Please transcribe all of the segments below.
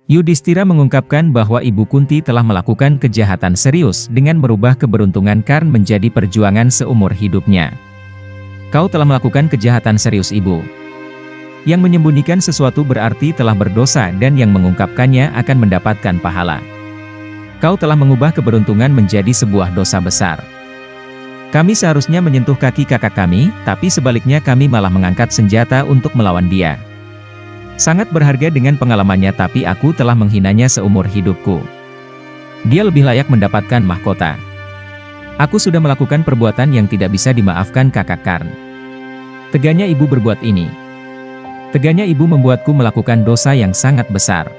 Yudhistira mengungkapkan bahwa Ibu Kunti telah melakukan kejahatan serius dengan merubah keberuntungan Karna menjadi perjuangan seumur hidupnya. Kau telah melakukan kejahatan serius, Ibu. Yang menyembunyikan sesuatu berarti telah berdosa dan yang mengungkapkannya akan mendapatkan pahala. Kau telah mengubah keberuntungan menjadi sebuah dosa besar. Kami seharusnya menyentuh kaki kakak kami, tapi sebaliknya kami malah mengangkat senjata untuk melawan dia. Sangat berharga dengan pengalamannya, tapi aku telah menghinanya seumur hidupku. Dia lebih layak mendapatkan mahkota. Aku sudah melakukan perbuatan yang tidak bisa dimaafkan, kakak Karna. Teganya Ibu berbuat ini. Teganya Ibu membuatku melakukan dosa yang sangat besar.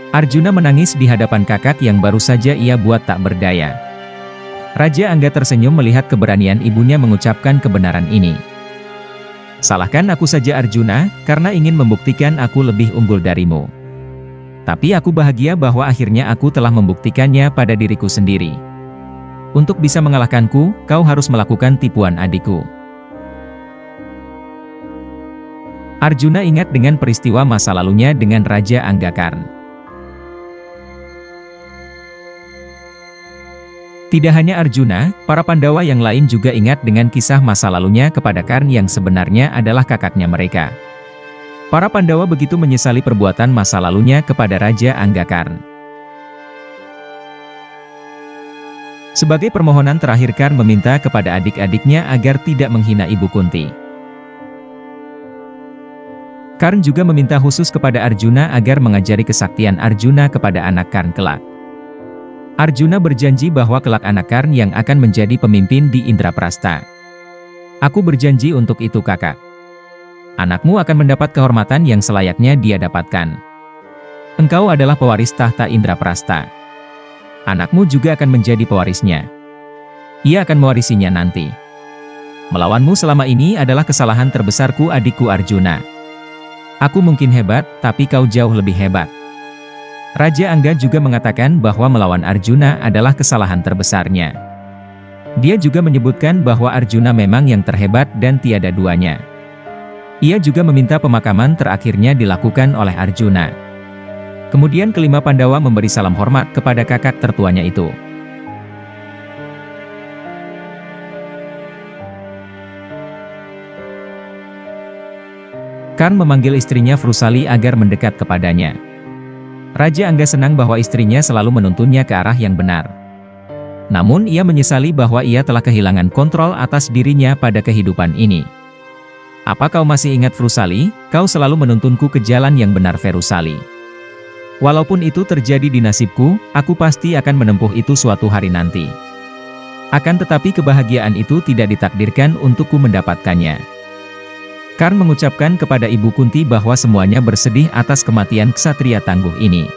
Arjuna menangis di hadapan kakak yang baru saja ia buat tak berdaya. Raja Angga tersenyum melihat keberanian ibunya mengucapkan kebenaran ini. Salahkan aku saja, Arjuna, karena ingin membuktikan aku lebih unggul darimu. Tapi aku bahagia bahwa akhirnya aku telah membuktikannya pada diriku sendiri. Untuk bisa mengalahkanku, kau harus melakukan tipuan adikku. Arjuna ingat dengan peristiwa masa lalunya dengan Raja Angga Karna. Tidak hanya Arjuna, para Pandawa yang lain juga ingat dengan kisah masa lalunya kepada Karna yang sebenarnya adalah kakaknya mereka. Para Pandawa begitu menyesali perbuatan masa lalunya kepada Raja Angga Karna. Sebagai permohonan terakhir, Karna meminta kepada adik-adiknya agar tidak menghina Ibu Kunti. Karna juga meminta khusus kepada Arjuna agar mengajari kesaktian Arjuna kepada anak Karna kelak. Arjuna berjanji bahwa kelak anak Karna yang akan menjadi pemimpin di Indraprastha. Aku berjanji untuk itu, kakak. Anakmu akan mendapat kehormatan yang selayaknya dia dapatkan. Engkau adalah pewaris tahta Indraprastha. Anakmu juga akan menjadi pewarisnya. Ia akan mewarisinya nanti. Melawanmu selama ini adalah kesalahan terbesarku, adikku Arjuna. Aku mungkin hebat, tapi kau jauh lebih hebat. Raja Angga juga mengatakan bahwa melawan Arjuna adalah kesalahan terbesarnya. Dia juga menyebutkan bahwa Arjuna memang yang terhebat dan tiada duanya. Ia juga meminta pemakaman terakhirnya dilakukan oleh Arjuna. Kemudian kelima Pandawa memberi salam hormat kepada kakak tertuanya itu. Karna memanggil istrinya Vrusali agar mendekat kepadanya. Raja Angga senang bahwa istrinya selalu menuntunnya ke arah yang benar. Namun ia menyesali bahwa ia telah kehilangan kontrol atas dirinya pada kehidupan ini. Apa kau masih ingat, Vrusali? Kau selalu menuntunku ke jalan yang benar, Vrusali. Walaupun itu terjadi di nasibku, aku pasti akan menempuh itu suatu hari nanti. Akan tetapi kebahagiaan itu tidak ditakdirkan untukku mendapatkannya. Karna mengucapkan kepada Ibu Kunti bahwa semuanya bersedih atas kematian ksatria tangguh ini.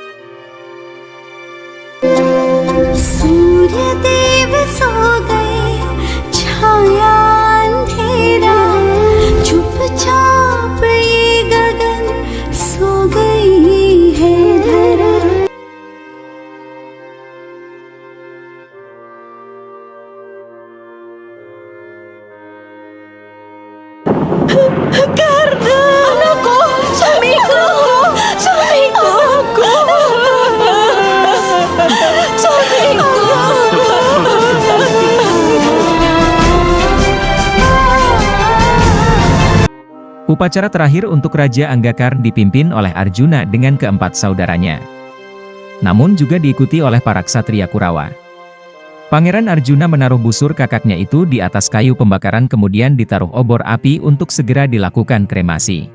Karna, anakku, suamiku, Upacara terakhir untuk Raja Angga Karna dipimpin oleh Arjuna dengan keempat saudaranya. Namun juga diikuti oleh para ksatria Kurawa. Pangeran Arjuna menaruh busur kakaknya itu di atas kayu pembakaran, kemudian ditaruh obor api untuk segera dilakukan kremasi.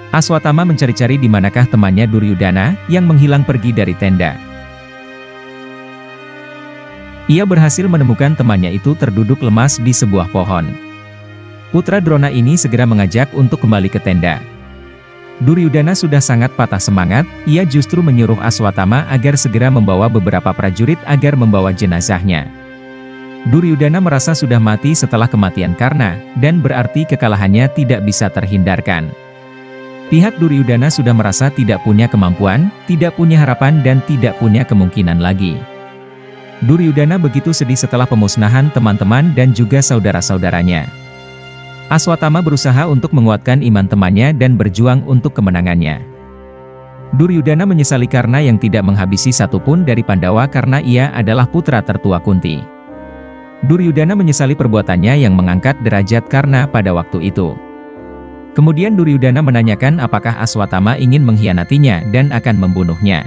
Aswatthama mencari-cari di manakah temannya Duryudana yang menghilang pergi dari tenda. Ia berhasil menemukan temannya itu terduduk lemas di sebuah pohon. Putra Drona ini segera mengajak untuk kembali ke tenda. Duryudana sudah sangat patah semangat, ia justru menyuruh Aswatthama agar segera membawa beberapa prajurit agar membawa jenazahnya. Duryudana merasa sudah mati setelah kematian Karna, dan berarti kekalahannya tidak bisa terhindarkan. Pihak Duryudana sudah merasa tidak punya kemampuan, tidak punya harapan dan tidak punya kemungkinan lagi. Duryudana begitu sedih setelah pemusnahan teman-teman dan juga saudara-saudaranya. Aswatama berusaha untuk menguatkan iman temannya dan berjuang untuk kemenangannya. Duryudana menyesali karena yang tidak menghabisi satupun dari Pandawa karena ia adalah putra tertua Kunti. Duryudana menyesali perbuatannya yang mengangkat derajat Karna pada waktu itu. Kemudian Duryudana menanyakan apakah Aswatama ingin mengkhianatinya dan akan membunuhnya.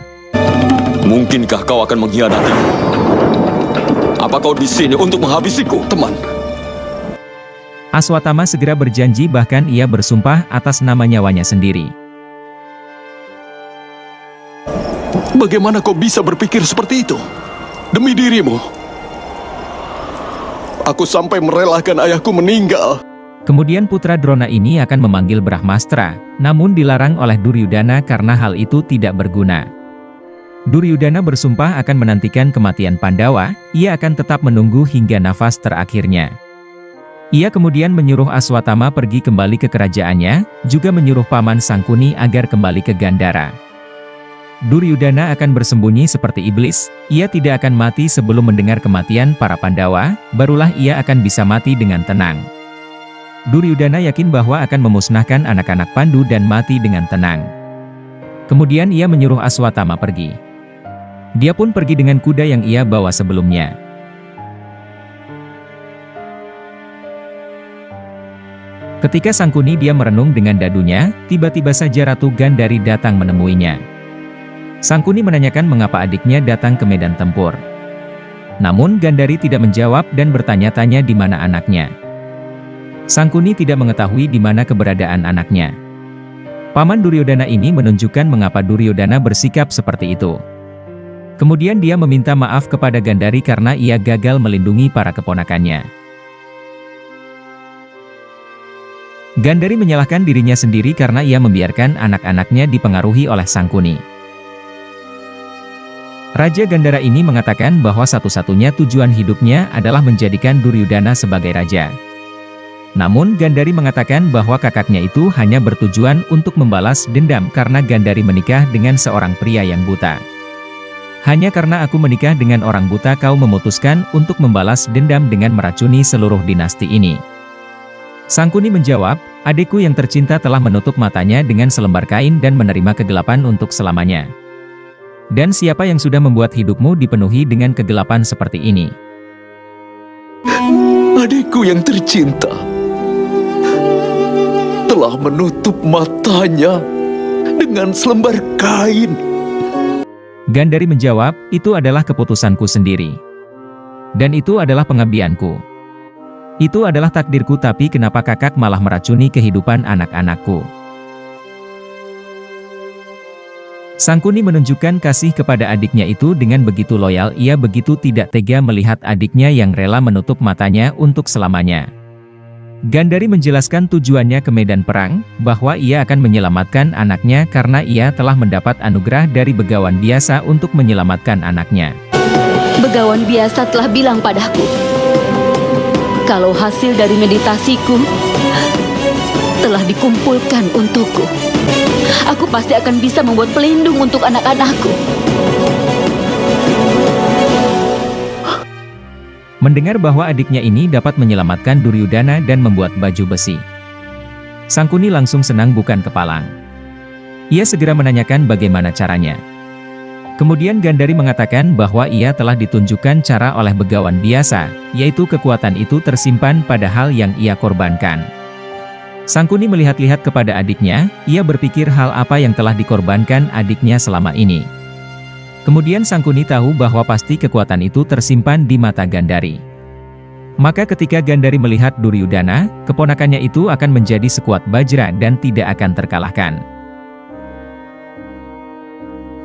Mungkinkah kau akan mengkhianati? Apa kau di sini untuk menghabisiku, teman? Aswatama segera berjanji, bahkan ia bersumpah atas nama nyawanya sendiri. Bagaimana kau bisa berpikir seperti itu? Demi dirimu. Aku sampai merelakan ayahku meninggal. Kemudian putra Drona ini akan memanggil Brahmastra, namun dilarang oleh Duryudana karena hal itu tidak berguna. Duryudana bersumpah akan menantikan kematian Pandawa, ia akan tetap menunggu hingga nafas terakhirnya. Ia kemudian menyuruh Aswatama pergi kembali ke kerajaannya, juga menyuruh paman Sangkuni agar kembali ke Gandhara. Duryudana akan bersembunyi seperti iblis, ia tidak akan mati sebelum mendengar kematian para Pandawa, barulah ia akan bisa mati dengan tenang. Duryudana yakin bahwa akan memusnahkan anak-anak Pandu dan mati dengan tenang. Kemudian ia menyuruh Aswatama pergi. Dia pun pergi dengan kuda yang ia bawa sebelumnya. Ketika Sangkuni dia merenung dengan dadunya, tiba-tiba saja Ratu Gandhari datang menemuinya. Sangkuni menanyakan mengapa adiknya datang ke medan tempur. Namun Gandhari tidak menjawab dan bertanya-tanya di mana anaknya. Sangkuni tidak mengetahui di mana keberadaan anaknya. Paman Duryodhana ini menunjukkan mengapa Duryodhana bersikap seperti itu. Kemudian dia meminta maaf kepada Gandhari karena ia gagal melindungi para keponakannya. Gandhari menyalahkan dirinya sendiri karena ia membiarkan anak-anaknya dipengaruhi oleh Sangkuni. Raja Gandhara ini mengatakan bahwa satu-satunya tujuan hidupnya adalah menjadikan Duryodhana sebagai raja. Namun Gandhari mengatakan bahwa kakaknya itu hanya bertujuan untuk membalas dendam karena Gandhari menikah dengan seorang pria yang buta. Hanya karena aku menikah dengan orang buta kau memutuskan untuk membalas dendam dengan meracuni seluruh dinasti ini. Sangkuni menjawab, adikku yang tercinta telah menutup matanya dengan selembar kain dan menerima kegelapan untuk selamanya. Dan siapa yang sudah membuat hidupmu dipenuhi dengan kegelapan seperti ini? Adikku yang tercinta telah menutup matanya dengan selembar kain. Gandhari menjawab, itu adalah keputusanku sendiri. Dan itu adalah pengabdianku. Itu adalah takdirku, tapi kenapa kakak malah meracuni kehidupan anak-anakku? Sangkuni menunjukkan kasih kepada adiknya itu dengan begitu loyal, ia begitu tidak tega melihat adiknya yang rela menutup matanya untuk selamanya. Gandhari menjelaskan tujuannya ke medan perang, bahwa ia akan menyelamatkan anaknya karena ia telah mendapat anugerah dari Begawan Biasa untuk menyelamatkan anaknya. Begawan Biasa telah bilang padaku, kalau hasil dari meditasiku telah dikumpulkan untukku, aku pasti akan bisa membuat pelindung untuk anak-anakku. Mendengar bahwa adiknya ini dapat menyelamatkan Duryodhana dan membuat baju besi, Sangkuni langsung senang bukan kepalang. Ia segera menanyakan bagaimana caranya. Kemudian Gandhari mengatakan bahwa ia telah ditunjukkan cara oleh Begawan Biasa, yaitu kekuatan itu tersimpan pada hal yang ia korbankan. Sangkuni melihat-lihat kepada adiknya, ia berpikir hal apa yang telah dikorbankan adiknya selama ini. Kemudian Sangkuni tahu bahwa pasti kekuatan itu tersimpan di mata Gandhari. Maka ketika Gandhari melihat Duryodhana, keponakannya itu akan menjadi sekuat Bajra dan tidak akan terkalahkan.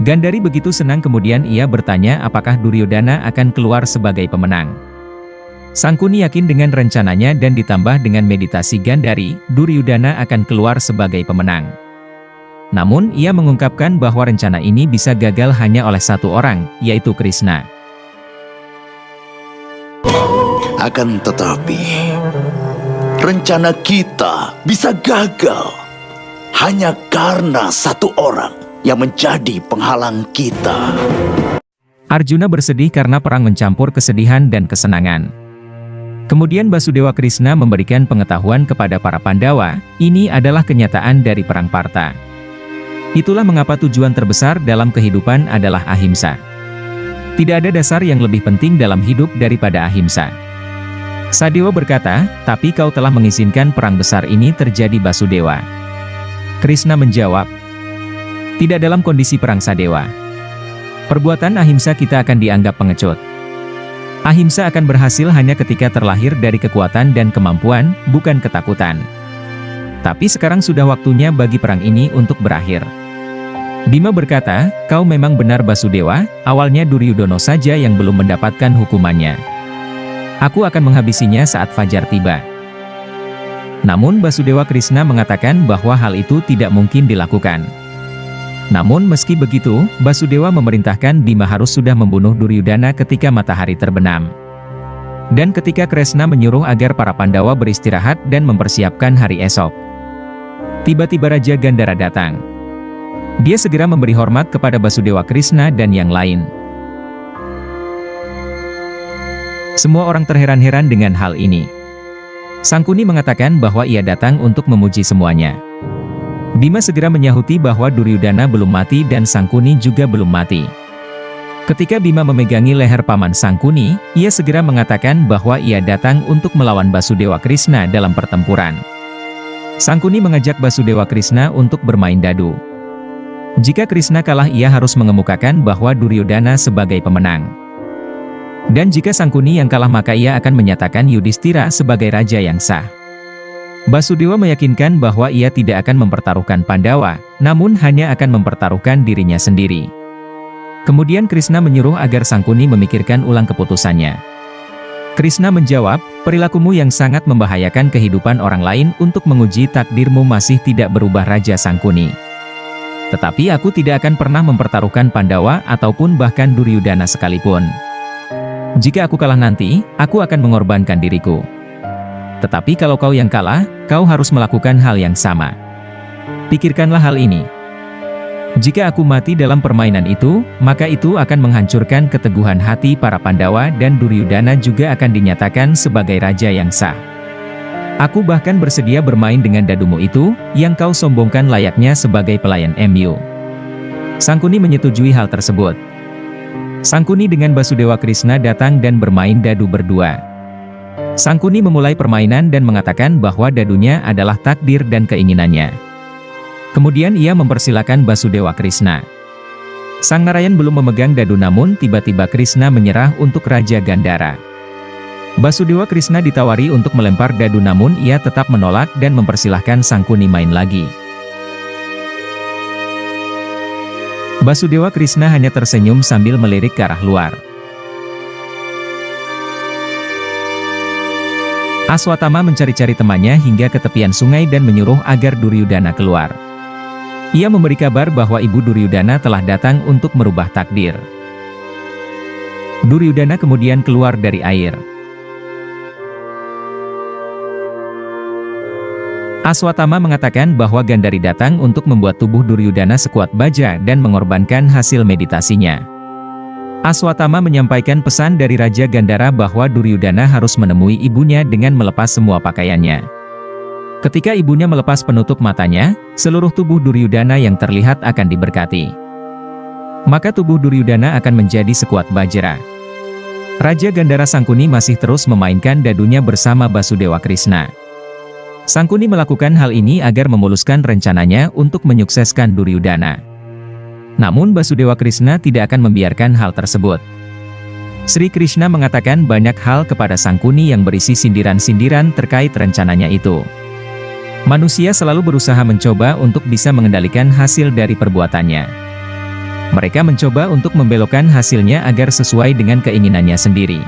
Gandhari begitu senang, kemudian ia bertanya apakah Duryodhana akan keluar sebagai pemenang. Sangkuni yakin dengan rencananya dan ditambah dengan meditasi Gandhari, Duryodhana akan keluar sebagai pemenang. Namun ia mengungkapkan bahwa rencana ini bisa gagal hanya oleh satu orang, yaitu Krishna. Akan tetapi, rencana kita bisa gagal hanya karena satu orang yang menjadi penghalang kita. Arjuna bersedih karena perang mencampur kesedihan dan kesenangan. Kemudian Basudewa Krishna memberikan pengetahuan kepada para Pandawa, ini adalah kenyataan dari perang Parta. Itulah mengapa tujuan terbesar dalam kehidupan adalah ahimsa. Tidak ada dasar yang lebih penting dalam hidup daripada ahimsa. Sadewa berkata, tapi kau telah mengizinkan perang besar ini terjadi Basudewa. Krishna menjawab, tidak dalam kondisi perang Sadewa. Perbuatan ahimsa kita akan dianggap pengecut. Ahimsa akan berhasil hanya ketika terlahir dari kekuatan dan kemampuan, bukan ketakutan. Tapi sekarang sudah waktunya bagi perang ini untuk berakhir. Bima berkata, kau memang benar Basudewa, awalnya Duryudono saja yang belum mendapatkan hukumannya. Aku akan menghabisinya saat fajar tiba. Namun Basudewa Krishna mengatakan bahwa hal itu tidak mungkin dilakukan. Namun meski begitu, Basudewa memerintahkan Bima harus sudah membunuh Duryudana ketika matahari terbenam. Dan ketika Kresna menyuruh agar para Pandawa beristirahat dan mempersiapkan hari esok. Tiba-tiba Raja Gandhara datang. Dia segera memberi hormat kepada Basudewa Krishna dan yang lain. Semua orang terheran-heran dengan hal ini. Sangkuni mengatakan bahwa ia datang untuk memuji semuanya. Bima segera menyahuti bahwa Duryudana belum mati dan Sangkuni juga belum mati. Ketika Bima memegangi leher paman Sangkuni, ia segera mengatakan bahwa ia datang untuk melawan Basudewa Krishna dalam pertempuran. Sangkuni mengajak Basudewa Krishna untuk bermain dadu. Jika Krishna kalah, ia harus mengemukakan bahwa Duryudana sebagai pemenang. Dan jika Sangkuni yang kalah, maka ia akan menyatakan Yudhishthira sebagai raja yang sah. Basudewa meyakinkan bahwa ia tidak akan mempertaruhkan Pandawa, namun hanya akan mempertaruhkan dirinya sendiri. Kemudian Krishna menyuruh agar Sangkuni memikirkan ulang keputusannya. Krishna menjawab, perilakumu yang sangat membahayakan kehidupan orang lain untuk menguji takdirmu masih tidak berubah Raja Sangkuni. Tetapi aku tidak akan pernah mempertaruhkan Pandawa ataupun bahkan Duryudana sekalipun. Jika aku kalah nanti, aku akan mengorbankan diriku. Tetapi kalau kau yang kalah, kau harus melakukan hal yang sama. Pikirkanlah hal ini. Jika aku mati dalam permainan itu, maka itu akan menghancurkan keteguhan hati para Pandawa dan Duryudana juga akan dinyatakan sebagai raja yang sah. Aku bahkan bersedia bermain dengan dadumu itu, yang kau sombongkan layaknya sebagai pelayan MU. Sangkuni menyetujui hal tersebut. Sangkuni dengan Basudewa Krishna datang dan bermain dadu berdua. Sangkuni memulai permainan dan mengatakan bahwa dadunya adalah takdir dan keinginannya. Kemudian ia mempersilakan Basudewa Krishna. Sang Narayan belum memegang dadu, namun tiba-tiba Krishna menyerah untuk Raja Gandhara. Basudewa Krishna ditawari untuk melempar dadu, namun ia tetap menolak dan mempersilahkan Sangkuni main lagi. Basudewa Krishna hanya tersenyum sambil melirik ke arah luar. Aswatthama mencari-cari temannya hingga ke tepian sungai dan menyuruh agar Duryudana keluar. Ia memberi kabar bahwa ibu Duryudana telah datang untuk merubah takdir. Duryudana kemudian keluar dari air. Aswatthama mengatakan bahwa Gandhari datang untuk membuat tubuh Duryudana sekuat baja dan mengorbankan hasil meditasinya. Aswatthama menyampaikan pesan dari Raja Gandhara bahwa Duryudana harus menemui ibunya dengan melepas semua pakaiannya. Ketika ibunya melepas penutup matanya, seluruh tubuh Duryudana yang terlihat akan diberkati. Maka tubuh Duryudana akan menjadi sekuat bajra. Raja Gandhara Sangkuni masih terus memainkan dadunya bersama Basudewa Krishna. Sangkuni melakukan hal ini agar memuluskan rencananya untuk menyukseskan Duryudana. Namun Basudewa Krishna tidak akan membiarkan hal tersebut. Sri Krishna mengatakan banyak hal kepada Sangkuni yang berisi sindiran-sindiran terkait rencananya itu. Manusia selalu berusaha mencoba untuk bisa mengendalikan hasil dari perbuatannya. Mereka mencoba untuk membelokkan hasilnya agar sesuai dengan keinginannya sendiri.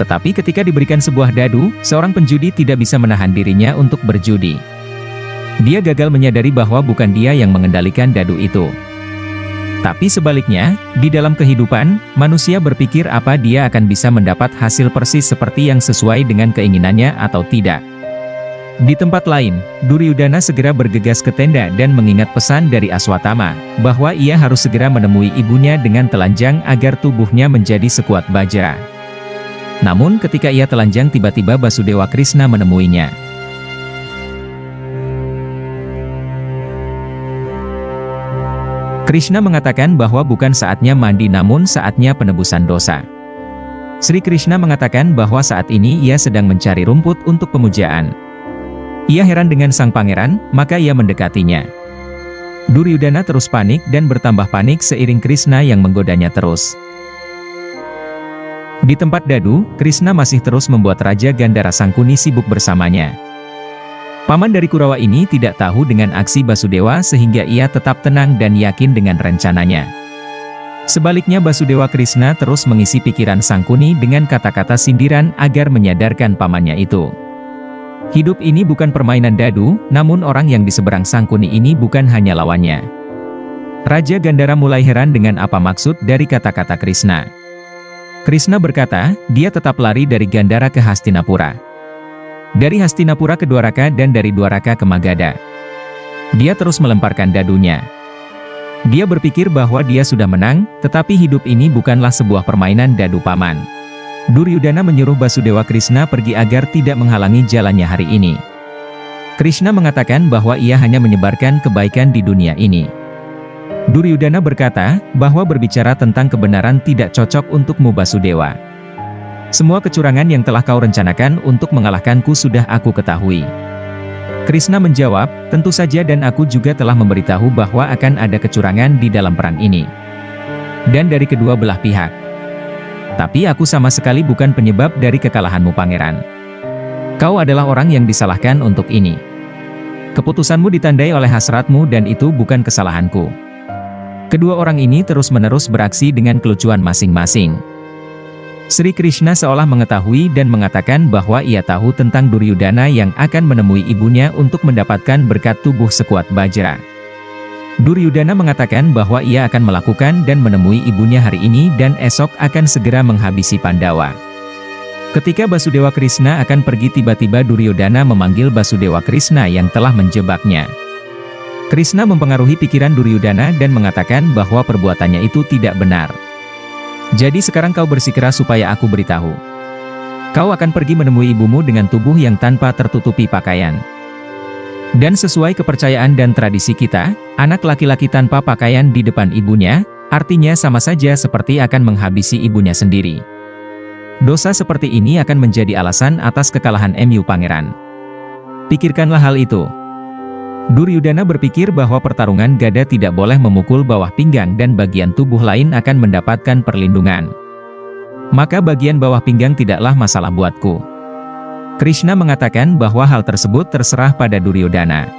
Tetapi ketika diberikan sebuah dadu, seorang penjudi tidak bisa menahan dirinya untuk berjudi. Dia gagal menyadari bahwa bukan dia yang mengendalikan dadu itu. Tapi sebaliknya, di dalam kehidupan, manusia berpikir apa dia akan bisa mendapat hasil persis seperti yang sesuai dengan keinginannya atau tidak. Di tempat lain, Duryudana segera bergegas ke tenda dan mengingat pesan dari Aswatama, bahwa ia harus segera menemui ibunya dengan telanjang agar tubuhnya menjadi sekuat baja. Namun ketika ia telanjang tiba-tiba Basudewa Krishna menemuinya. Krishna mengatakan bahwa bukan saatnya mandi namun saatnya penebusan dosa. Sri Krishna mengatakan bahwa saat ini ia sedang mencari rumput untuk pemujaan. Ia heran dengan sang pangeran, maka ia mendekatinya. Duryudana terus panik dan bertambah panik seiring Krishna yang menggodanya terus. Di tempat Dadu, Krishna masih terus membuat Raja Gandhara Sangkuni sibuk bersamanya. Paman dari Kurawa ini tidak tahu dengan aksi Basudewa sehingga ia tetap tenang dan yakin dengan rencananya. Sebaliknya Basudewa Krishna terus mengisi pikiran Sangkuni dengan kata-kata sindiran agar menyadarkan pamannya itu. Hidup ini bukan permainan Dadu, namun orang yang di seberang Sangkuni ini bukan hanya lawannya. Raja Gandhara mulai heran dengan apa maksud dari kata-kata Krishna. Krishna berkata, dia tetap lari dari Gandhara ke Hastinapura. Dari Hastinapura ke Dwaraka dan dari Dwaraka ke Magadha. Dia terus melemparkan dadunya. Dia berpikir bahwa dia sudah menang, tetapi hidup ini bukanlah sebuah permainan dadu paman. Duryudana menyuruh Basudewa Krishna pergi agar tidak menghalangi jalannya hari ini. Krishna mengatakan bahwa ia hanya menyebarkan kebaikan di dunia ini. Duryudana berkata, bahwa berbicara tentang kebenaran tidak cocok untukmu Basudewa. Semua kecurangan yang telah kau rencanakan untuk mengalahkanku sudah aku ketahui. Krishna menjawab, tentu saja dan aku juga telah memberitahu bahwa akan ada kecurangan di dalam perang ini. Dan dari kedua belah pihak. Tapi aku sama sekali bukan penyebab dari kekalahanmu pangeran. Kau adalah orang yang disalahkan untuk ini. Keputusanmu ditandai oleh hasratmu dan itu bukan kesalahanku. Kedua orang ini terus-menerus beraksi dengan kelucuan masing-masing. Sri Krishna seolah mengetahui dan mengatakan bahwa ia tahu tentang Duryudana yang akan menemui ibunya untuk mendapatkan berkat tubuh sekuat bajra. Duryudana mengatakan bahwa ia akan melakukan dan menemui ibunya hari ini dan esok akan segera menghabisi Pandawa. Ketika Basudewa Krishna akan pergi tiba-tiba Duryudana memanggil Basudewa Krishna yang telah menjebaknya. Krishna mempengaruhi pikiran Duryudana dan mengatakan bahwa perbuatannya itu tidak benar. Jadi sekarang kau bersikeras supaya aku beritahu. Kau akan pergi menemui ibumu dengan tubuh yang tanpa tertutupi pakaian. Dan sesuai kepercayaan dan tradisi kita, anak laki-laki tanpa pakaian di depan ibunya, artinya sama saja seperti akan menghabisi ibunya sendiri. Dosa seperti ini akan menjadi alasan atas kekalahan MU Pangeran. Pikirkanlah hal itu. Duryudana berpikir bahwa pertarungan gada tidak boleh memukul bawah pinggang dan bagian tubuh lain akan mendapatkan perlindungan. Maka bagian bawah pinggang tidaklah masalah buatku. Krishna mengatakan bahwa hal tersebut terserah pada Duryudana.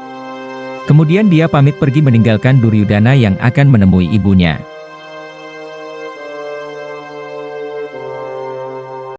Kemudian dia pamit pergi meninggalkan Duryudana yang akan menemui ibunya.